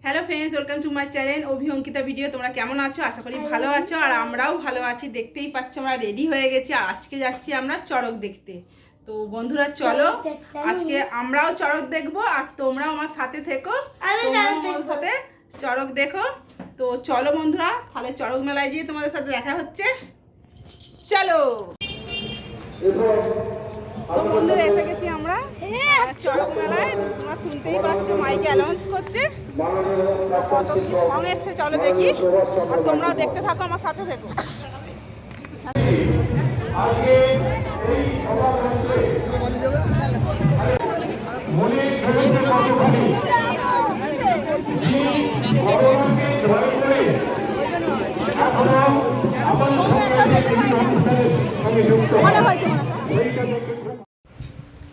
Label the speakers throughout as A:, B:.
A: Hello friends, welcome to my channel Abhi Ankita video. তোমরা কেমন আছো? আশা করি ভালো আছো, আর আমরাও ভালো আছি। দেখতেই পাচ্ছ আমরা রেডি হয়ে গেছি, আর আজকে যাচ্ছি আমরা চড়ক দেখতে। তো বন্ধুরা চলো, আজকে আমরাও চড়ক দেখবো, আর তোমরাও আমার সাথে থেকো, তোমরাও আমার সাথে চড়ক দেখো। তো চলো বন্ধুরা, তাহলে চড়ক মেলায় গিয়ে তোমাদের সাথে দেখা হচ্ছে। চলো। তো বন্ধুরা এসে গেছি আমরা চড়ক মেলায়। তো তোমরা শুনতেই পাচ্ছ, মাইকে অ্যানাউন্স করছে কত কি সং এসছে। চলো দেখি, আর তোমরাও দেখতে থাকো, আমার সাথে থেকো।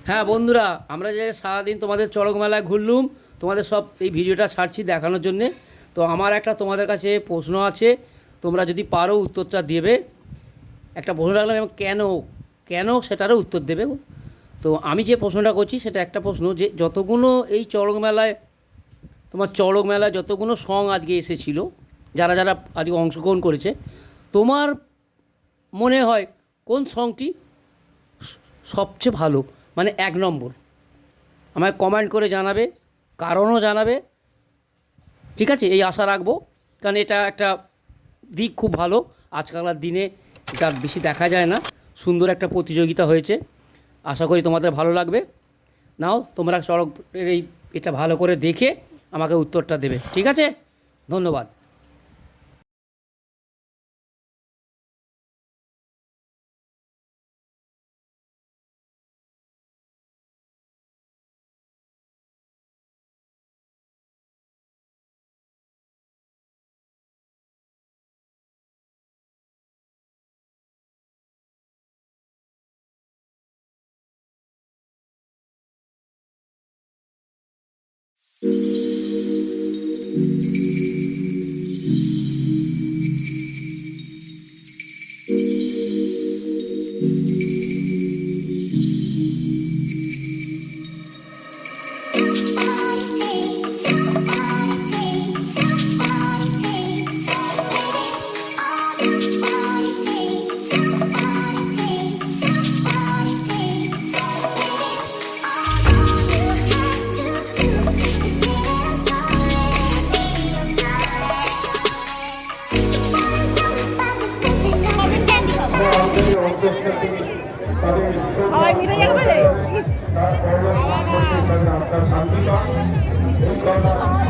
B: হ্যাঁ বন্ধুরা, আমরা যে সারাদিন তোমাদের চড়ক মেলায় ঘুরলুম, তোমাদের সব এই ভিডিওটা ছাড়ছি দেখানোর জন্যে। তো আমার একটা তোমাদের কাছে প্রশ্ন আছে, তোমরা যদি পারো উত্তরটা দেবে। একটা প্রশ্ন রাখলাম এবং কেন সেটারও উত্তর দেবে। তো আমি যে প্রশ্নটা করছি সেটা একটা প্রশ্ন, যে যতগুলো এই চড়ক মেলায় যতগুলো সং আজকে এসেছিল, যারা যারা আজকে অংশগ্রহণ করেছে, তোমার মনে হয় কোন সংটি সবচেয়ে ভালো, মানে এক নম্বর? আমায় কমেন্ট করে জানাবে, কারণও জানাবে, ঠিক আছে? এই আশা রাখবো, কারণ এটা একটা দিক খুব ভালো। আজকালকার দিনে যা বেশি দেখা যায় না, সুন্দর একটা প্রতিযোগিতা হয়েছে। আশা করি তোমাদের ভালো লাগবে। নাও তোমরা চড়কের এটা ভালো করে দেখে আমাকে উত্তরটা দেবে, ঠিক আছে? ধন্যবাদ।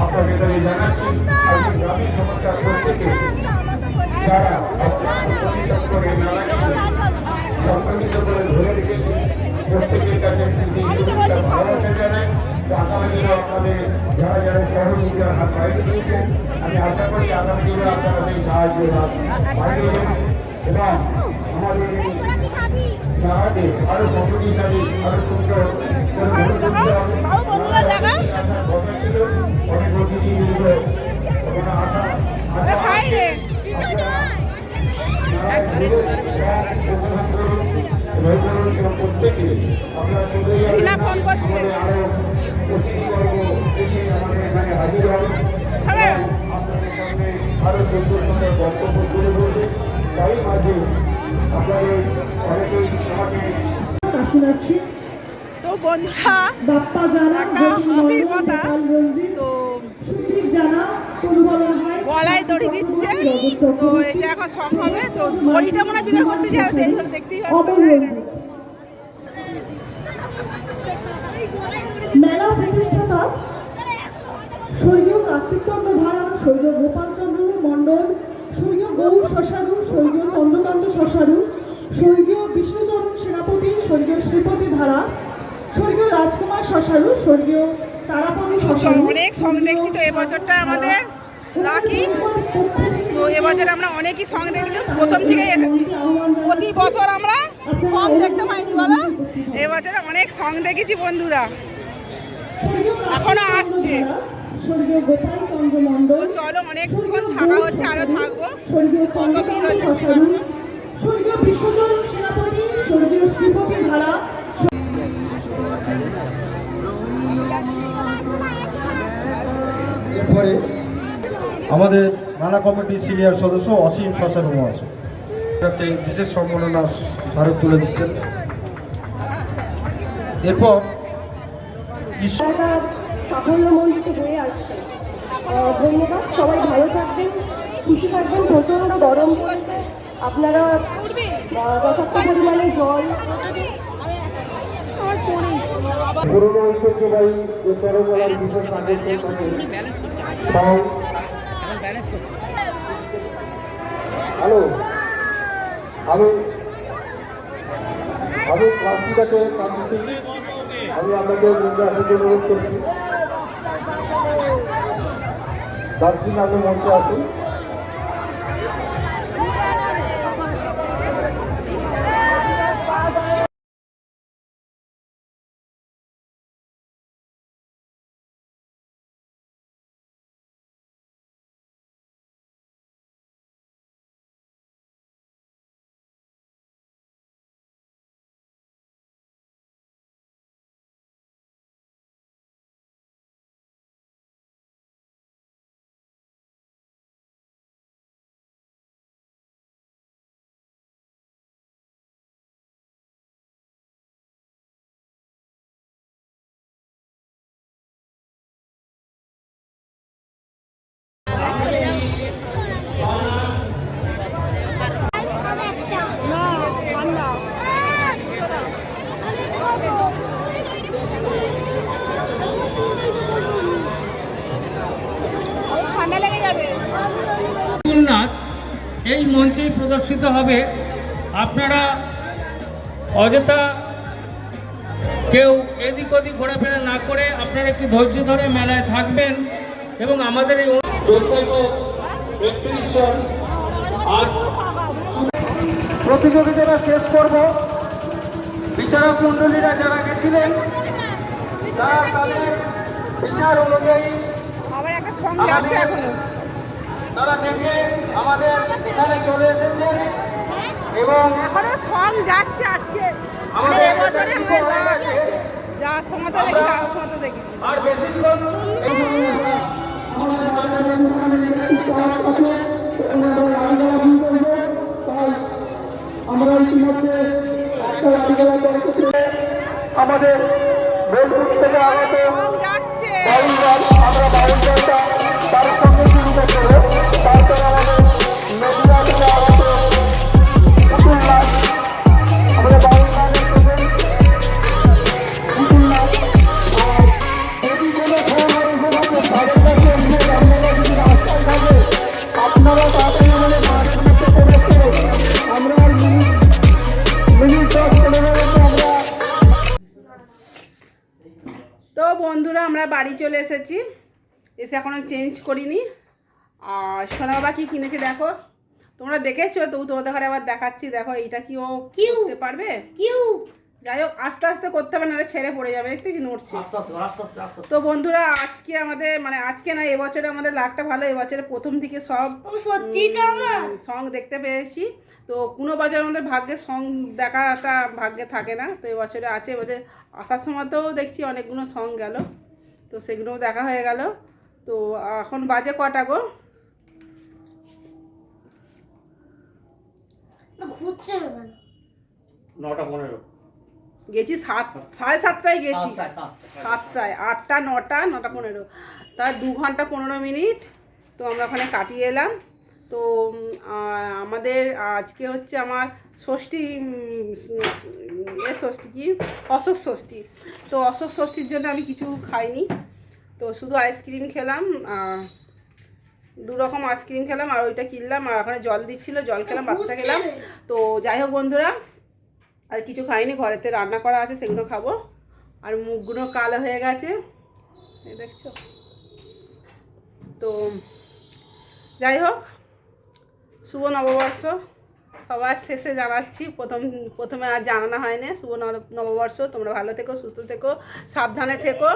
C: আপনাদের জানাচ্ছি আজকে গ্রামীণ সমাজের প্রত্যেকে যারা পরিশ্রম করে সংক্রমিত করে ধরে রেখেছে, প্রত্যেকের কাছে শুভেচ্ছা ভালোবাসা জানাই। আগামী দিনে আপনাদের যারা যারা সহযোগিতার হাত বাইরে দিয়েছেন, আমি আশা করি আগামী দিনে আপনারা সেই সাহায্য বাইরে দেবেন এবং আমাদের জায়গাতে আরো শক্তিশালী, আরো সুন্দর অনেক প্রতিনিধিত্ব আশা প্রত্যেকে আপনারা আরো প্রতিনিধিবর্গ এসে আমাদের এখানে হাজির হবে, আপনাদের সামনে আরো সুন্দর সুন্দর বক্তব্য তুলে ধরবে। তাই মাঝে আপনাদের অনেকেই আমাকে আসি।
A: তো বন্ধুরা একটা হাসির কথা, তো গলায় দড়ি দিচ্ছে, তো এটা এখন সম্ভব। তো দড়িটা মনে হয় জোগাড় করতে যায়, দেখতেই
D: মেলা প্রতিষ্ঠাতা স্বর্গীয় কার্তিকচন্দ্র ধারা, স্বর্গীয় গোপালচন্দ্র মণ্ডল, স্বর্গীয় গৌর শশারু, স্বর্গীয় চন্দ্রকান্ত শশারু, স্বর্গীয় বিষ্ণুচরণ সেনাপতি, স্বর্গীয় শ্রীপতি ধারা, স্বর্গীয় রাজকুমার শশারু, স্বর্গীয় তারাপতি শশারু।
A: অনেক সং দেখছি। তো এবছরটা আমাদের লাকি। তো এবছর আমরা অনেকই সং দেখলি, প্রথম থেকেই এসেছি। প্রতি বছর আমরা সং দেখতে পাইনি বলো, এবছরে অনেক সং দেখেছি বন্ধুরা, এখনো আসছে। তো চলো, অনেকক্ষণ থাকা হচ্ছে, আরো থাকবো। কত ভিড় হচ্ছে
D: স্বর্গীয় বিশ্বচরণ সেনাপতি, স্বর্গীয় শ্রীপতি ধারা।
E: পরে আমাদের নানা কমিটির সিনিয়র সদস্য অসীম শশানু মহাশয় যাতে বিশেষ সম্মাননা স্মারক তুলে দিচ্ছেন। এরপর
F: সরকার সাফল্যমণ্ডিত হয়ে আসছে। ধন্যবাদ, সবাই ভালো থাকবেন, খুশি থাকবেন। প্রচণ্ড গরম পড়েছে, আপনারা যথার্থ পরিমাণে জল
C: পুরনো ঐতিহ্যবাহী যে চরমলার বিশেষ আকর্ষণ থাকে সং- হ্যালো, আমি ক্লাসিকাকে কাঁদছি, আমি আপনাকে মঞ্চে আসার জন্য অনুরোধ করছি। দার্জিলিং আপনি মঞ্চে আসুন।
G: নাচ এই মঞ্চেই প্রদর্শিত হবে। আপনারা অযথা কেউ এদিক ওদিক ঘোরাফেরা না করে আপনারা একটু ধৈর্য ধরে মেলায় থাকবেন এবং আমাদের এই
C: 1431 জন আর প্রতিযোগিতাটা শেষ করব। বিচারক মণ্ডলীরা যারা গেছিলেন তারা তাদের বিচার অনুযায়ী
A: আবার একটা সং যাচ্ছে এখনো।
C: তারা দেখে আমাদের এখানে চলে এসেছেন এবং
A: এখনো সং যাচ্ছে আজকে।
C: আমাদের
A: এবছরে আমরা যার সময় তো দেখি তার সময় তো দেখি।
C: আর বেশিক্ষণ
D: আমরা ইতিমধ্যে
C: আমাদের ফেসবুক থেকে আগত
A: সং যাচ্ছে।
C: বাউল গান, আমরা বাউল গানটা তার সঙ্গে শুরু করতে হবে। তারপরে আমাদের নদিয়া থেকে আগত পুতুল নাচ, আমাদের বাউল গানের থেকে পুতুল নাচ। আর যদি কোনো খেলা এসে থাকে তাদের কাছে অনুরোধ, আপনারা যদি রাস্তায় থাকে আপনারা তাড়াতাড়ি আমাদের মাঠের মধ্যে প্রবেশ করুন। আমরা মিনিট 10-15 আমরা
A: তো বন্ধুরা আমরা বাড়ি চলে এসেছি, এসে এখনো চেঞ্জ করিনি। আর সোনা বাবা কি কিনেছে দেখো, তোমরা দেখেছো তো, তোমাদের ঘরে আবার দেখাচ্ছি। দেখো এইটা কি ও করতে পারবে? যাই হোক আস্তে আস্তে করতে হবে, নাহলে ছেড়ে পড়ে যাবে। দেখতেছি নড়ছে। তো বন্ধুরা আজকে আমাদের মানে আজকে না, এবছরে আমাদের লাকটা ভালো। এবছরে প্রথম থেকে সব সং দেখতে পেয়েছি। তো কোনো বছর আমাদের ভাগ্যে সং দেখাটা ভাগ্যে থাকে না, তো এবছরে আছে। এবছর আসার সময়তেও দেখছি অনেকগুলো সং গেল, তো সেগুলোও দেখা হয়ে গেল। তো এখন বাজে কটা গো?
B: নটা 15
A: গেছি 7:30টায় গেছি, 7টায়, 8টা 9টা 9টা 15, তার 2 ঘন্টা 15 মিনিট তো আমরা ওখানে কাটিয়ে এলাম। তো আমাদের আজকে হচ্ছে আমার ষষ্ঠী, ষষ্ঠী কি অশোক ষষ্ঠী। তো অশোক ষষ্ঠীর জন্য আমি কিছু খাইনি, তো শুধু আইসক্রিম খেলাম, 2 রকম আইসক্রিম খেলাম আর ওইটা কিনলাম। আর ওখানে জল দিচ্ছিল, জল খেলাম, বাচ্চা খেলাম। তো যাই হোক বন্ধুরা আর কিছু খাইনি, ঘরেতে রান্না করা আছে সেগুলো খাবো। আর মুখগুলো কালো হয়ে গেছে, এই দেখছো। তো যাই হোক শুভ নববর্ষ সবার শেষে জানাচ্ছি, প্রথমে আর জানানো হয়নি। শুভ নববর্ষ, তোমরা ভালো থেকো, সুস্থ থেকো, সাবধানে থেকো।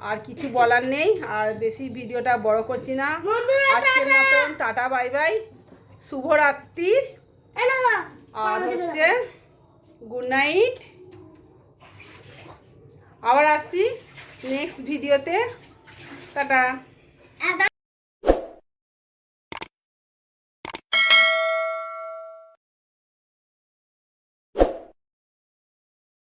A: আর কিছু বলার নেই, আর বেশি ভিডিওটা বড় করছি না। আজকের মতন টাটা, বাই বাই, শুভরাত্রি, আর হচ্ছে গুড নাইট। আবার আসছি নেক্সট ভিডিওতে, টাটা।
H: একটা